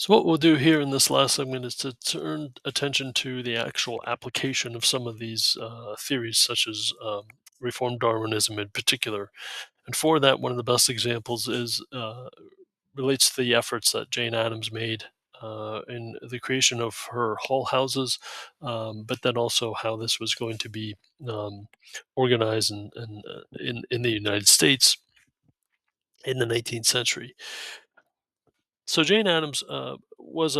So, what we'll do here in this last segment is to turn attention to the actual application of some of these theories, such as Reformed Darwinism in particular. And for that, one of the best examples is relates to the efforts that Jane Addams made in the creation of her Hull houses, but then also how this was going to be um, organized in the United States in the 19th century. So Jane Addams was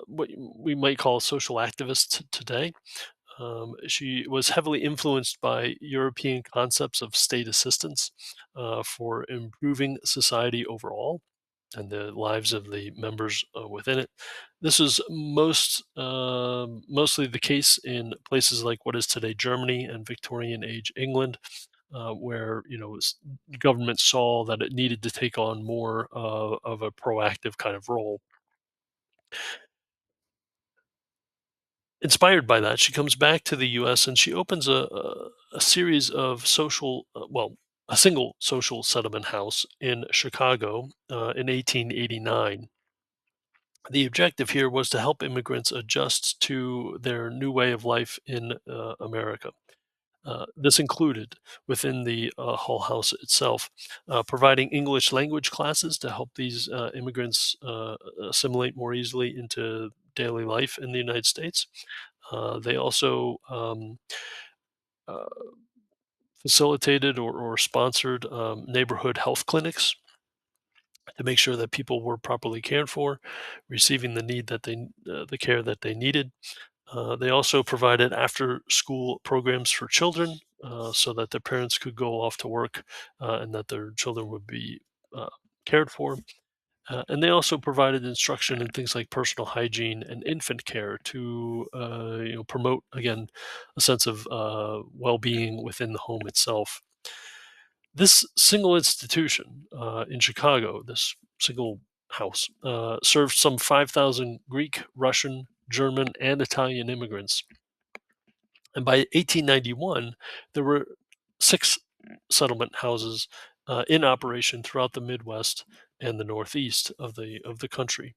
what we might call a social activist today. She was heavily influenced by European concepts of state assistance for improving society overall and the lives of the members within it. This is mostly the case in places like what is today Germany and Victorian age England, where government saw that it needed to take on more of a proactive kind of role. Inspired by that, she comes back to the U.S. and she opens a series of a single social settlement house in Chicago in 1889. The objective here was to help immigrants adjust to their new way of life in America. This included, within the Hull House itself, providing English language classes to help these immigrants assimilate more easily into daily life in the United States. They also uh, facilitated or sponsored neighborhood health clinics to make sure that people were properly cared for, receiving the care that they needed. They also provided after-school programs for children, so that their parents could go off to work and that their children would be uh, cared for. And they also provided instruction in things like personal hygiene and infant care to promote again a sense of well-being within the home itself. This single institution in Chicago, this single house, served some 5,000 Greek, Russian, German, and Italian immigrants. And by 1891, there were six settlement houses in operation throughout the Midwest and the Northeast of the country.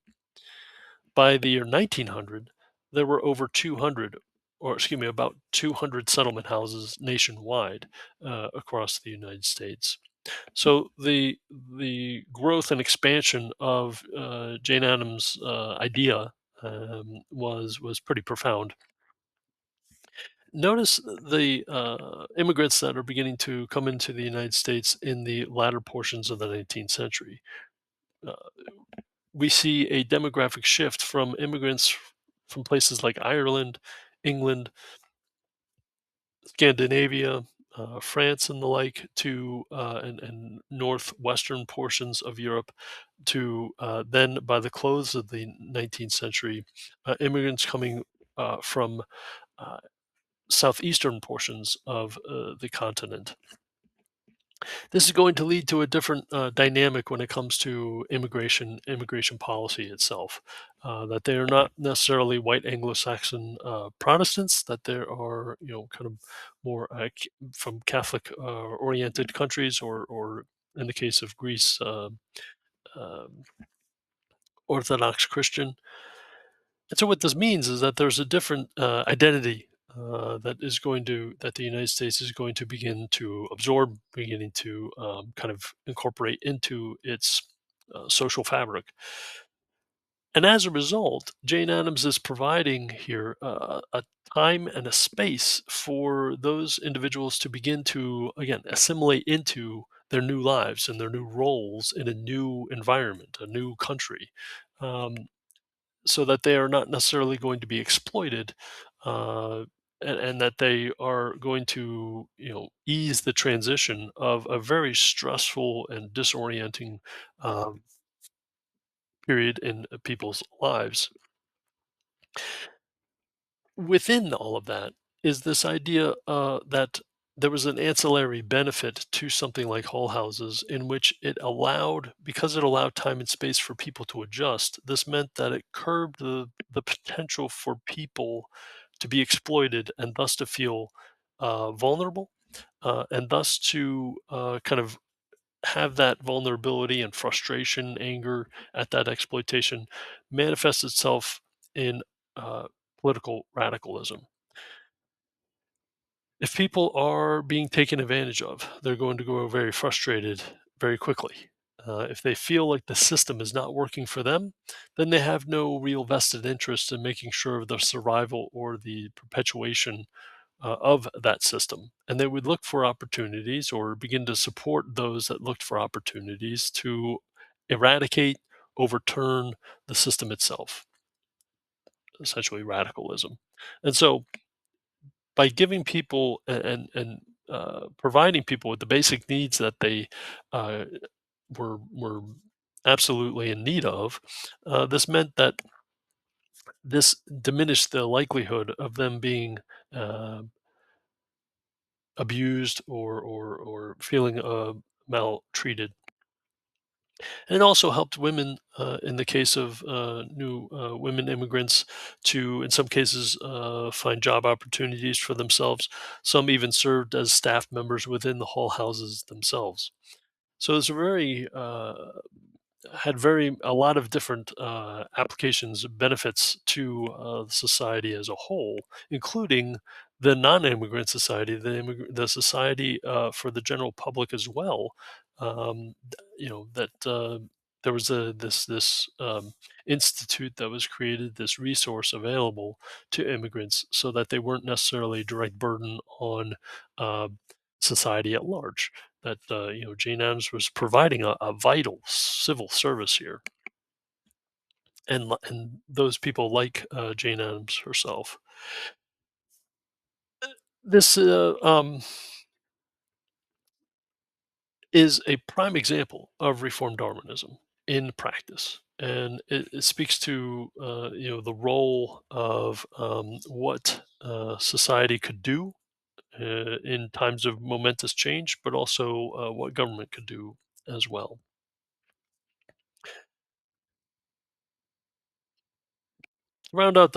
By the year 1900, there were over 200, or excuse me, about 200 settlement houses nationwide across the United States. So the growth and expansion of Jane Addams' idea was pretty profound. Notice the immigrants that are beginning to come into the United States in the latter portions of the 19th century. Uh, we see a demographic shift from immigrants from places like Ireland, England, Scandinavia, France, and the like to and northwestern portions of Europe to then by the close of the 19th century, immigrants coming from uh, southeastern portions of the continent. This is going to lead to a different dynamic when it comes to immigration policy itself. That they are not necessarily white Anglo-Saxon Protestants. That there are kind of more from Catholic oriented countries, or in the case of Greece, um Orthodox Christian. And so what this means is that there's a different identity that the United States is going to begin to absorb, beginning to kind of incorporate into its social fabric. And as a result, Jane Addams is providing here a time and a space for those individuals to begin to, again, assimilate into their new lives and their new roles in a new environment, a new country. Um, so that they are not necessarily going to be exploited, uh, and that they are going to ease the transition of a very stressful and disorienting um, period in people's lives. Within all of that is this idea that there was an ancillary benefit to something like Hull houses, in which because it allowed time and space for people to adjust. This meant that it curbed the potential for people to be exploited and thus to feel vulnerable, and thus to kind of have that vulnerability and frustration, anger at that exploitation manifests itself in uh, political radicalism. If people are being taken advantage of, they're going to grow very frustrated very quickly. If they feel like the system is not working for them, then they have no real vested interest in making sure of the survival or the perpetuation of that system. And they would look for opportunities or begin to support those that looked for opportunities to eradicate, overturn the system itself, essentially radicalism. And so by giving people and providing people with the basic needs that they uh, were absolutely in need of, this meant that this diminished the likelihood of them being uh, abused or feeling maltreated. And it also helped women, in the case of new women immigrants, to, in some cases, find job opportunities for themselves. Some even served as staff members within the hall houses themselves. So it's a very had very a lot of different applications, benefits to society as a whole, including the non-immigrant society, the society for the general public as well. That there was this institute that was created, this resource available to immigrants, so that they weren't necessarily a direct burden on uh, society at large. That Jane Addams was providing a vital civil service here, and those people like Jane Addams herself. This is a prime example of reform Darwinism in practice, and it speaks to the role of what society could do in times of momentous change, but also what government could do as well. Round out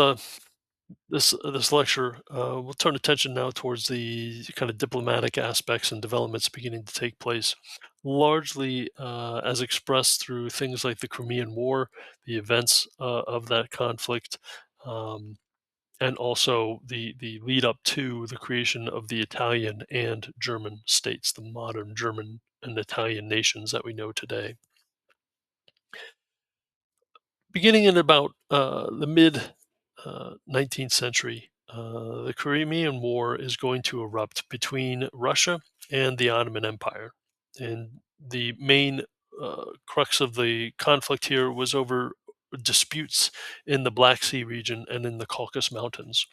this lecture, we'll turn attention now towards the kind of diplomatic aspects and developments beginning to take place, largely as expressed through things like the Crimean War, the events of that conflict, um, and also the lead up to the creation of the Italian and German states, the modern German and Italian nations that we know today. Beginning in about the mid 19th century, the Crimean War is going to erupt between Russia and the Ottoman Empire. And the main crux of the conflict here was over disputes in the Black Sea region and in the Caucasus Mountains.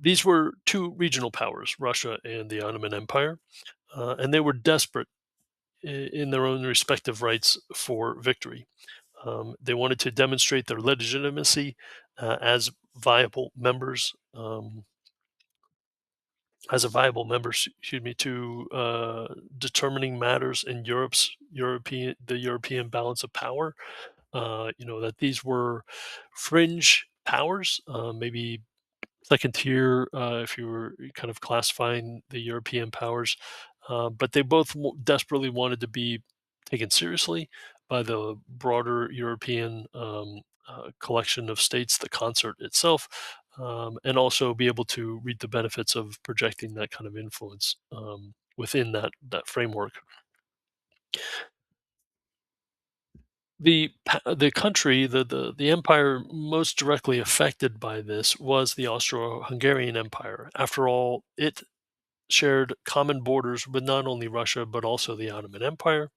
These were two regional powers, Russia and the Ottoman Empire, and they were desperate in their own respective rights for victory. They wanted to demonstrate their legitimacy as viable members, excuse me, to determining matters in the European balance of power. That these were fringe powers, maybe second tier, if you were kind of classifying the European powers. But they both desperately wanted to be taken seriously by the broader European collection of states, the concert itself, and also be able to reap the benefits of projecting that kind of influence within that framework. The country, the empire most directly affected by this was the Austro-Hungarian Empire. After all, it shared common borders with not only Russia but also the Ottoman Empire.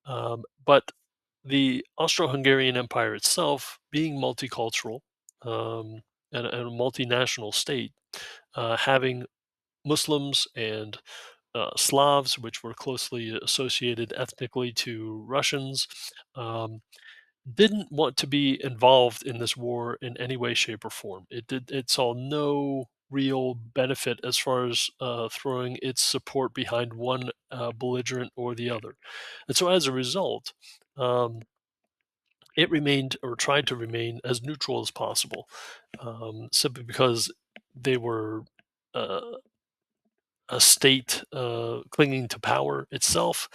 But the Austro-Hungarian Empire itself, being multicultural um, and a multinational state, having Muslims and Slavs, which were closely associated ethnically to Russians, um, didn't want to be involved in this war in any way, shape, or form. It saw no real benefit as far as throwing its support behind one belligerent or the other. And so as a result, um, it remained or tried to remain as neutral as possible, simply because they were uh, a state clinging to power itself.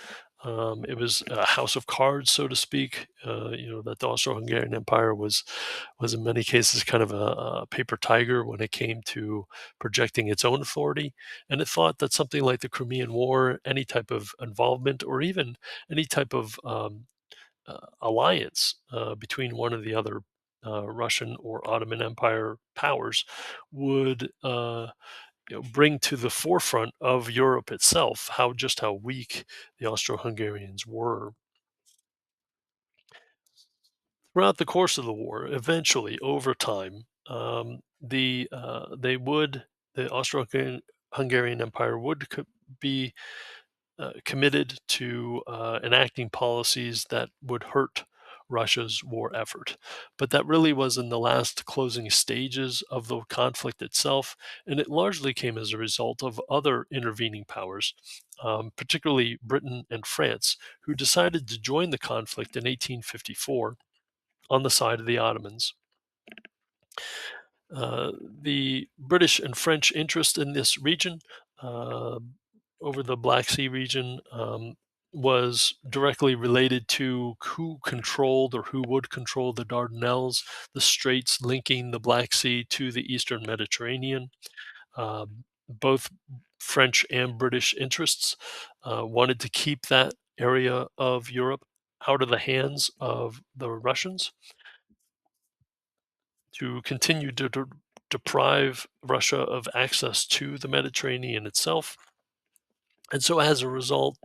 It was a house of cards, so to speak. That the Austro-Hungarian Empire was in many cases kind of a paper tiger when it came to projecting its own authority, and it thought that something like the Crimean War, any type of involvement, or even any type of alliance between one or the other Russian or Ottoman Empire powers would bring to the forefront of Europe itself how weak the Austro-Hungarians were. Throughout the course of the war, eventually over time, the Austro-Hungarian Empire would be committed to enacting policies that would hurt Russia's war effort. But that really was in the last closing stages of the conflict itself, and it largely came as a result of other intervening powers, particularly Britain and France, who decided to join the conflict in 1854 on the side of the Ottomans. The British and French interest in this region, uh, over the Black Sea region, was directly related to who controlled or who would control the Dardanelles, the straits linking the Black Sea to the Eastern Mediterranean. Both French and British interests wanted to keep that area of Europe out of the hands of the Russians, to continue to deprive Russia of access to the Mediterranean itself. And so, as a result,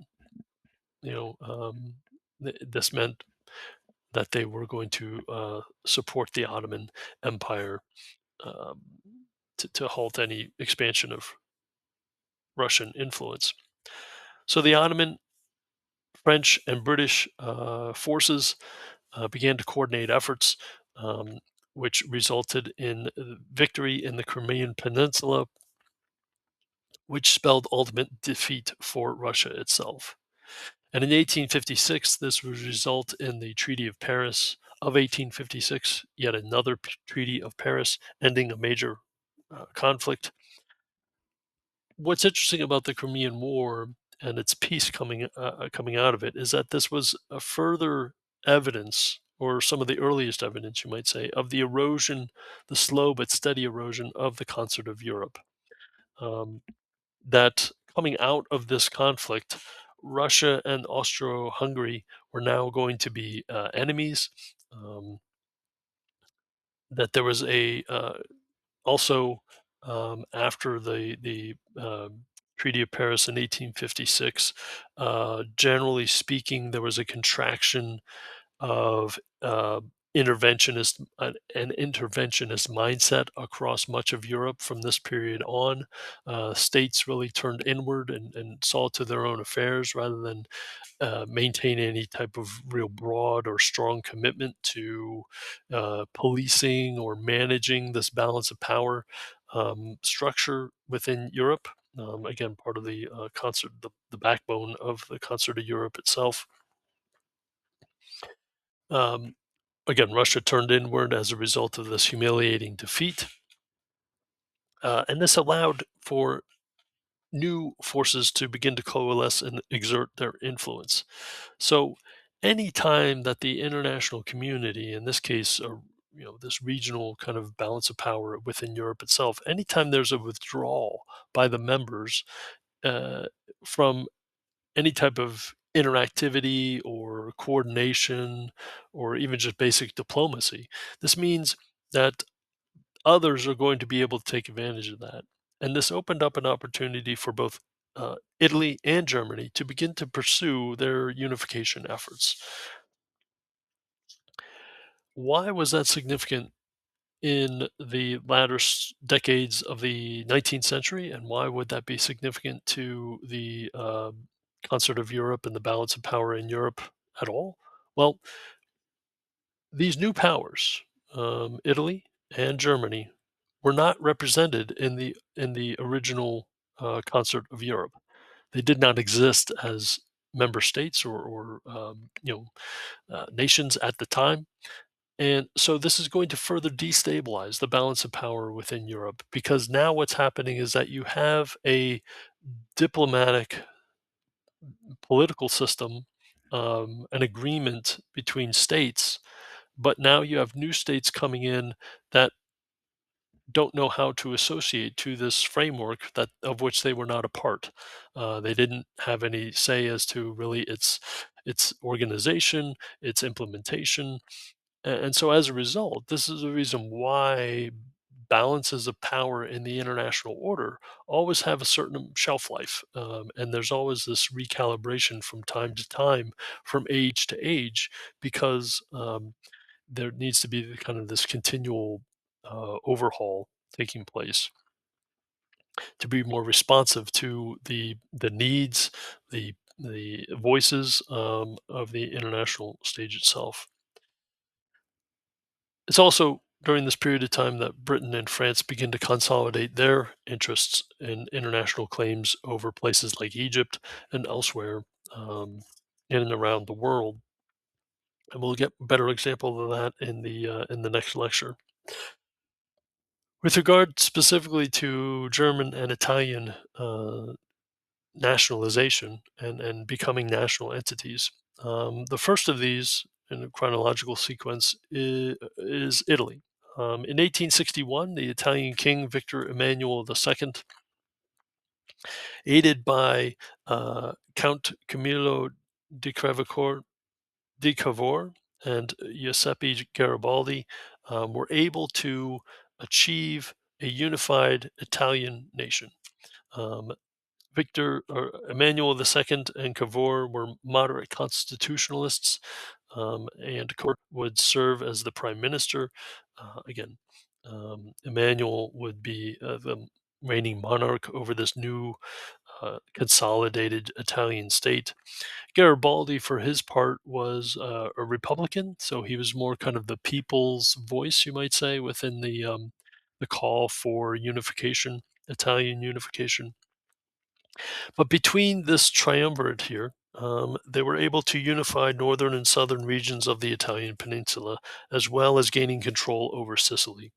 you know, um, this meant that they were going to support the Ottoman Empire, um, to halt any expansion of Russian influence. So, the Ottoman, French, and British forces began to coordinate efforts, um, which resulted in victory in the Crimean Peninsula, which spelled ultimate defeat for Russia itself. And in 1856, this would result in the Treaty of Paris of 1856, yet another Treaty of Paris, ending a major conflict. What's interesting about the Crimean War and its peace coming out of it is that this was a further evidence, or some of the earliest evidence, you might say, of the erosion, the slow but steady erosion of the concert of Europe. Um, that coming out of this conflict, Russia and Austro Hungary were now going to be enemies. Um, that there was a also, after the Treaty of Paris in 1856, generally speaking, there was a contraction of an interventionist mindset across much of Europe from this period on. States really turned inward and saw to their own affairs rather than maintain any type of real broad or strong commitment to policing or managing this balance of power structure within Europe. Again, part of the concert, the backbone of the concert of Europe itself. Um, Again, Russia turned inward as a result of this humiliating defeat, and this allowed for new forces to begin to coalesce and exert their influence. So, any time that the international community, in this case, this regional kind of balance of power within Europe itself, anytime there's a withdrawal by the members uh, from any type of interactivity or coordination or even just basic diplomacy, this means that others are going to be able to take advantage of that. And this opened up an opportunity for both Italy and Germany to begin to pursue their unification efforts. Why was that significant in the latter decades of the 19th century? And why would that be significant to the concert of Europe and the balance of power in Europe at all? Well, these new powers, Italy and Germany, were not represented in the original concert of Europe. They did not exist as member states or nations at the time, and so this is going to further destabilize the balance of power within Europe, because now what's happening is that you have diplomatic political system, an agreement between states, but now you have new states coming in that don't know how to associate to this framework that of which they were not a part. They didn't have any say as to really its organization, its implementation, and so as a result, this is the reason why balances of power in the international order always have a certain shelf life, and there's always this recalibration from time to time, from age to age, because there needs to be kind of this continual overhaul taking place to be more responsive to the needs, the voices of the international stage itself. It's also during this period of time that Britain and France begin to consolidate their interests in international claims over places like Egypt and elsewhere, um, in and around the world. And we'll get better example of that in the next lecture. With regard specifically to German and Italian nationalization and becoming national entities, the first of these in a chronological sequence is Italy. In 1861, the Italian king Victor Emmanuel II, aided by Count Camillo di Cavour and Giuseppe Garibaldi, were able to achieve a unified Italian nation. Um, Victor or Emmanuel II and Cavour were moderate constitutionalists, and Cavour would serve as the prime minister. Again, Emmanuel would be the reigning monarch over this new consolidated Italian state. Garibaldi, for his part, was a Republican, so he was more kind of the people's voice, you might say, within the call for unification, Italian unification. But between this triumvirate here, they were able to unify northern and southern regions of the Italian peninsula, as well as gaining control over Sicily.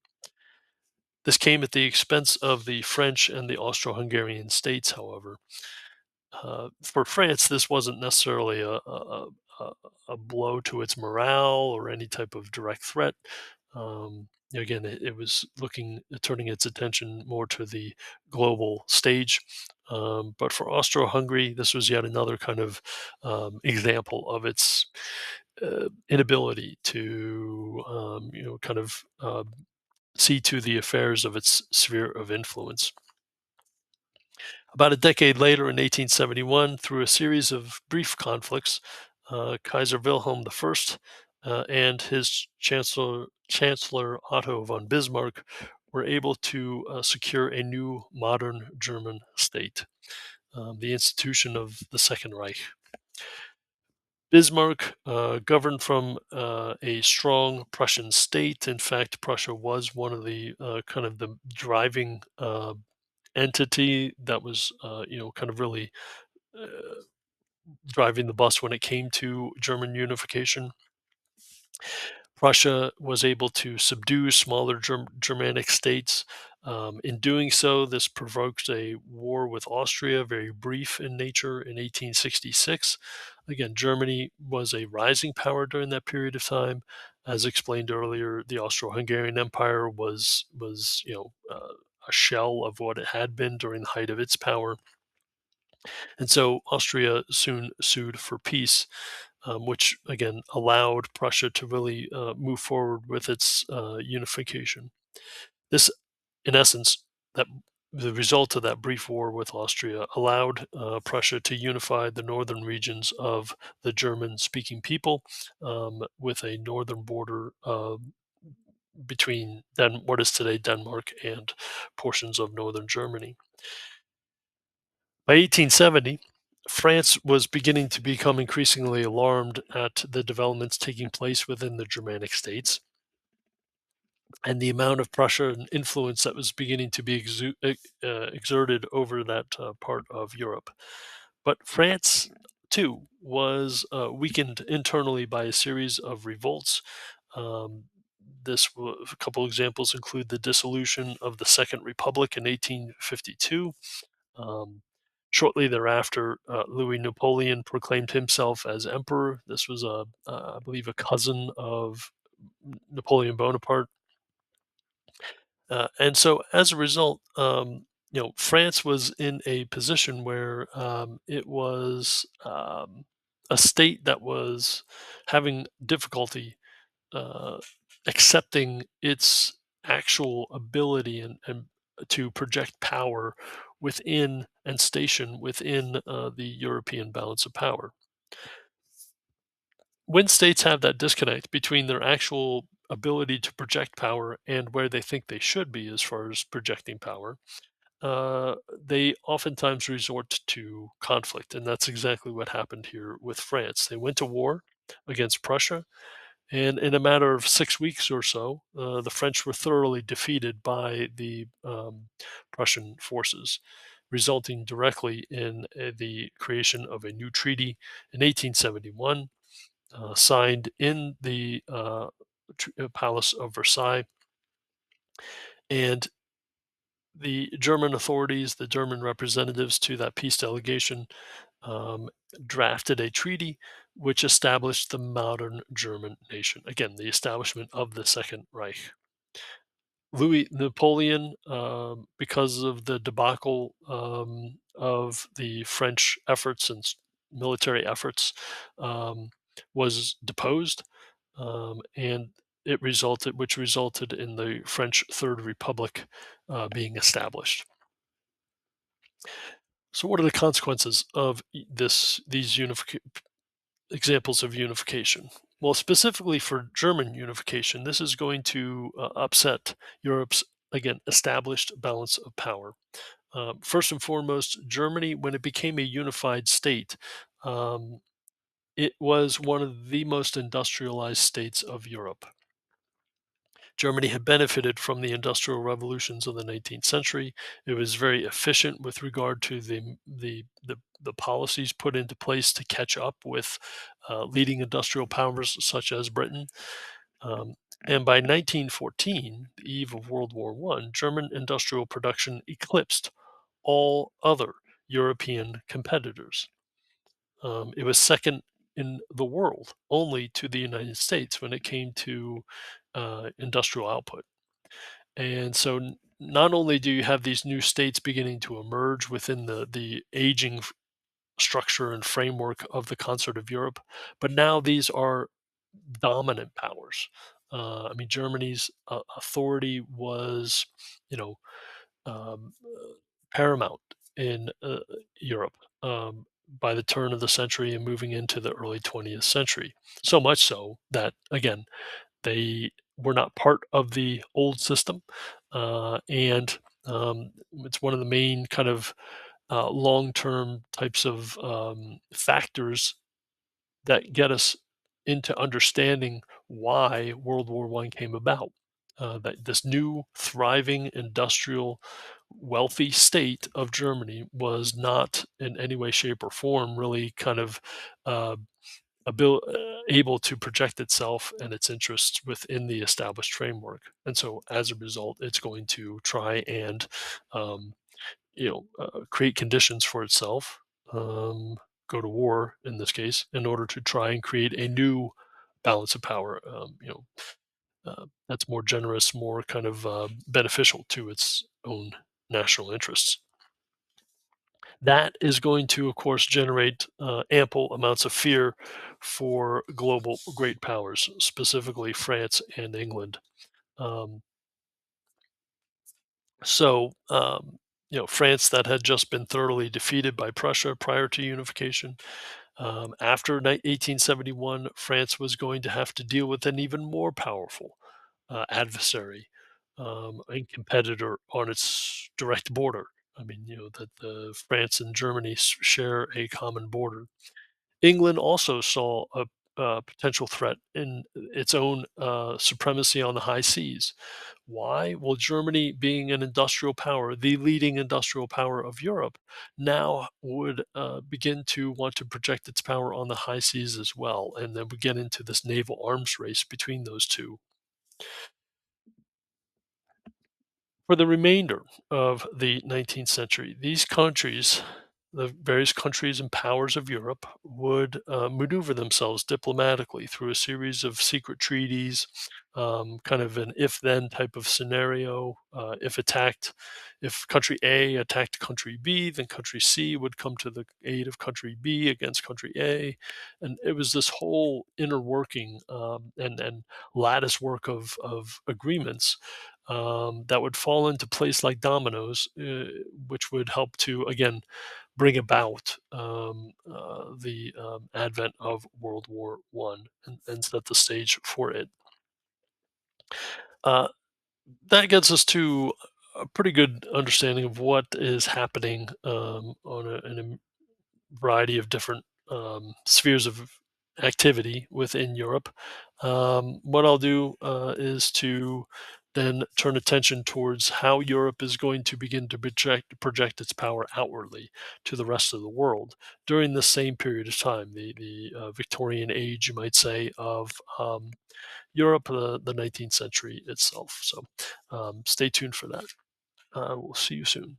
This came at the expense of the French and the Austro Hungarian states, however. For France, this wasn't necessarily a blow to its morale or any type of direct threat. Again, it was turning its attention more to the global stage. But for Austro-Hungary, this was yet another kind of example of its inability to, kind of see to the affairs of its sphere of influence. About a decade later, in 1871, through a series of brief conflicts, Kaiser Wilhelm I and his Chancellor Otto von Bismarck were able to secure a new modern German state, the institution of the Second Reich. Bismarck governed from a strong Prussian state. In fact, Prussia was one of the kind of the driving entity that was, kind of really uh, driving the bus when it came to German unification. Prussia was able to subdue smaller Germanic states. In doing so, this provoked a war with Austria, very brief in nature, in 1866. Again, Germany was a rising power during that period of time. As explained earlier, the Austro-Hungarian Empire was a shell of what it had been during the height of its power. And so Austria soon sued for peace, which again allowed Prussia to really move forward with its unification. This, in essence, that the result of that brief war with Austria allowed Prussia to unify the northern regions of the German-speaking people, with a northern border between what is today Denmark and portions of northern Germany. By 1870, France was beginning to become increasingly alarmed at the developments taking place within the Germanic states and the amount of pressure and influence that was beginning to be exerted over that part of Europe. But France, too, was weakened internally by a series of revolts. Um, a couple examples include the dissolution of the Second Republic in 1852. Shortly thereafter, Louis Napoleon proclaimed himself as emperor. This was I believe, a cousin of Napoleon Bonaparte. And so as a result, France was in a position where it was a state that was having difficulty uh, accepting its actual ability and to project power within and station within the European balance of power. When states have that disconnect between their actual ability to project power and where they think they should be as far as projecting power, they oftentimes resort to conflict. And that's exactly what happened here with France. They went to war against Prussia, and in a matter of 6 weeks or so, the French were thoroughly defeated by the Prussian forces, resulting directly in the creation of a new treaty in 1871, signed in the Palace of Versailles. And the German authorities, the German representatives to that peace delegation, um, drafted a treaty which established the modern German nation. Again, the establishment of the Second Reich. Louis Napoleon, because of the debacle of the French efforts and military efforts, um, was deposed, and which resulted in the French Third Republic being established. So, what are the consequences of these examples of unification? Well, specifically for German unification, this is going to upset Europe's, again, established balance of power. First and foremost, Germany, when it became a unified state, um, it was one of the most industrialized states of Europe. Germany had benefited from the industrial revolutions of the 19th century. It was very efficient with regard to the policies put into place to catch up with leading industrial powers such as Britain. Um, and by 1914, the eve of World War I, German industrial production eclipsed all other European competitors. It was second in the world only to the United States when it came to industrial output. And so not only do you have these new states beginning to emerge within the aging structure and framework of the concert of Europe, but now these are dominant powers. I mean, Germany's authority was, you know, paramount in Europe by the turn of the century and moving into the early 20th century. So much so that, again, they were not part of the old system. And it's one of the main kind of long term types of factors that get us into understanding why World War One came about. That this new, thriving, industrial, wealthy state of Germany was not in any way, shape, or form really kind of uh, able to project itself and its interests within the established framework. And so, as a result, it's going to try and um, create conditions for itself, go to war in this case, in order to try and create a new balance of power. That's more generous, more kind of beneficial to its own national interests. That is going to, of course, generate ample amounts of fear for global great powers, specifically France and England. Um, so, France, that had just been thoroughly defeated by Prussia prior to unification. After 1871, France was going to have to deal with an even more powerful adversary and competitor on its direct border. I mean, that the France and Germany share a common border. England also saw a potential threat in its own supremacy on the high seas. Why? Well, Germany, being an industrial power, the leading industrial power of Europe, now would begin to want to project its power on the high seas as well. And then we get into this naval arms race between those two. For the remainder of the 19th century, these countries the various countries and powers of Europe would maneuver themselves diplomatically through a series of secret treaties, kind of an if then type of scenario. If country A attacked country B, then country C would come to the aid of country B against country A. And it was this whole inner working and lattice work of agreements that would fall into place like dominoes, which would help to, again, bring about the advent of World War One and set the stage for it. Uh, that gets us to a pretty good understanding of what is happening in a variety of different spheres of activity within Europe. What I'll do is to then turn attention towards how Europe is going to begin to project its power outwardly to the rest of the world during the same period of time, the Victorian age, you might say, of Europe, the 19th century itself. So stay tuned for that. We'll see you soon.